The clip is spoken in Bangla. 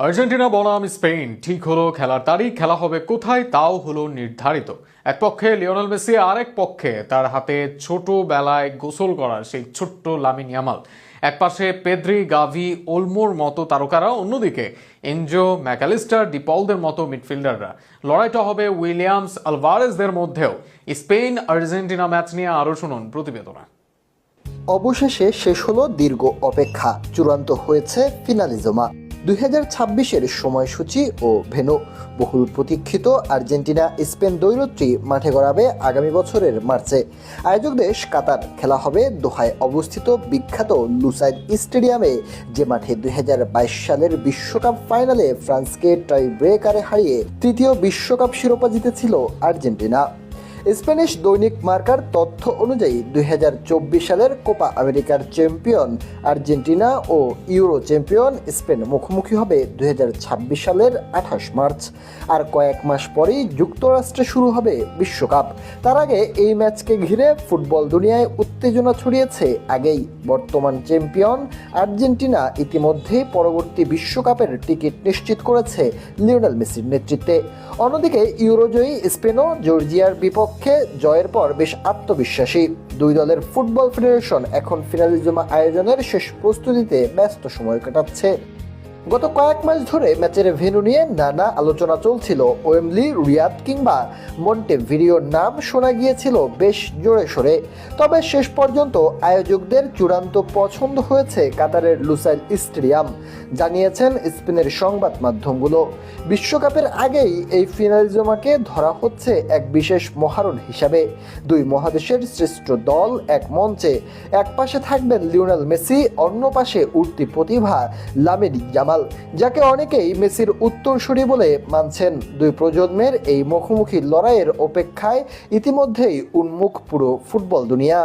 আর্জেন্টিনা বনাম স্পেন ঠিক হলো খেলার তারিখ, খেলা হবে কোথায় তাও হলো নির্ধারিত। এক পক্ষে লিওনেল মেসি, আরেক পক্ষে তার হাতে ছোটবেলায় গোসল করার সেই ছোট্ট লামিন ইয়ামাল। এক পাশে পেদ্রি, গাভি, ওলমোর মতো তারকারা, অন্যদিকে এনজো, ম্যাকালিস্টার, ডিপলদের মতো মিডফিল্ডাররা। লড়াইটা হবে উইলিয়ামস, আলভারেজদের মধ্যেও। স্পেন আর্জেন্টিনা ম্যাচ নিয়ে আরও শুনুন প্রতিবেদনা। অবশেষে শেষ হলো দীর্ঘ অপেক্ষা, চূড়ান্ত হয়েছে ফিনালিজমা। 2026-এর সময়সূচি ও ভেন্যু। বহুল প্রতীক্ষিত আর্জেন্টিনা স্পেন দ্বৈরথটি মাঠে গড়াবে আগামী বছরের মার্চে। আয়োজক দেশ কাতার। খেলা হবে দোহায় অবস্থিত বিখ্যাত লুসাইল স্টেডিয়ামে, যে মাঠে 2022 সালের বিশ্বকাপ ফাইনালে ফ্রান্সকে টাই ব্রেকারে হারিয়ে তৃতীয় বিশ্বকাপ শিরোপা জিতেছিল আর্জেন্টিনা। স্প্যানিশ দৈনিক মার্কার তথ্য অনুযায়ী 2024 সালের কোপা আমেরিকার চ্যাম্পিয়ন আর্জেন্টিনা ও ইউরো চ্যাম্পিয়ন স্পেন মুখোমুখি হবে 2026 সালের 28 মার্চ। আর কয়েক মাস পরেই যুক্তরাষ্ট্রে শুরু হবে বিশ্বকাপ। তার আগে এই ম্যাচকে ঘিরে ফুটবল দুনিয়ায় উত্তেজনা ছড়িয়েছে আগেই। বর্তমান চ্যাম্পিয়ন আর্জেন্টিনা ইতিমধ্যেই পরবর্তী বিশ্বকাপের টিকিট নিশ্চিত করেছে লিওনেল মেসির নেতৃত্বে। অন্যদিকে ইউরোজয়ী স্পেনও জর্জিয়ার বিপক্ষে জয়ের পর বেশ আত্মবিশ্বাসী। দুই দলের ফুটবল ফেডারেশন এখন ফিনালিজমা আয়োজনের শেষ প্রস্তুতিতে ব্যস্ত সময় কাটাচ্ছে। গত কয়েক মাস ধরে ম্যাচের ভেন্যু নিয়ে নানা আলোচনা চলছিল। ওয়েম্বলি, রিয়াদ কিংবা মন্টেভিডিওর নাম শোনা গিয়েছিল বেশ জোরে সোরে। তবে শেষ পর্যন্ত আয়োজকদের চূড়ান্ত পছন্দ হয়েছে কাতারের লুসাইল স্টেডিয়াম, জানিয়েছেন স্পেনের সংবাদ মাধ্যমগুলো। বিশ্বকাপের আগেই এই ফিনালিজমাকে ধরা হচ্ছে এক বিশেষ মহারণ হিসাবে। দুই মহাদেশের শ্রেষ্ঠ দল এক মঞ্চে। এক পাশে থাকবেন লিওনেল মেসি, অন্য পাশে উঠতি প্রতিভা লামিন ইয়ামাল, যাকে অনেকেই মেসির উত্তরসূরি বলে মানছেন। দুই প্রজন্মের এই মুখোমুখি লড়াইয়ের অপেক্ষায় ইতিমধ্যেই উন্মুখ পুরো ফুটবল দুনিয়া।